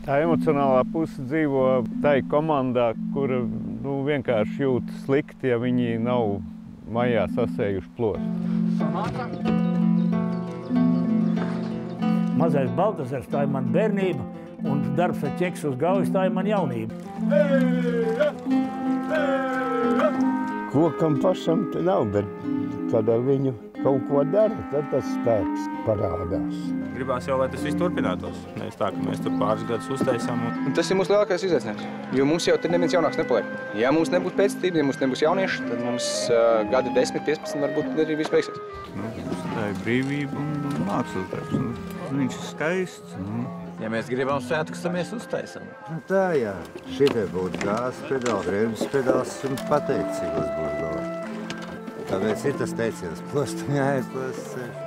Tā emocionālā puse dzīvo tai komandā, kura vienkārši jūt slikti, ja viņi nav maijā sasējuši plostu. Mazais Baltazars, tā ir mana bērnība, un darbs ar ķeksu uz gaujas, tā ir mana jaunība. Kokam pašam te nav, bet kad ar viņu kaut ko dara, tad tas spēks parādās. Gribās jau, lai tas viss turpinātos. Nevis tā, ka mēs tur pāris gadus uztaisām. Un tas ir mūsu lielākais izaicinājums, jo mums jau te neviens jaunāks nepaliek. Ja mums nebūs pēctetība, ja mums nebūs jaunieši, tad mums gadi 10, 15 varbūt arī viss beigsies. Tā ir brīvība un mākslas darbs. Viņš ir skaists. Ja mēs gribam svētkus, tad mēs uztaisam. Tā jā, šitie būtu gāzes pedāli, bremzes pedāls un pateicīgos būs galā. Tāpēc ir tas teiciens, plostam jāiet, plostas ceļš.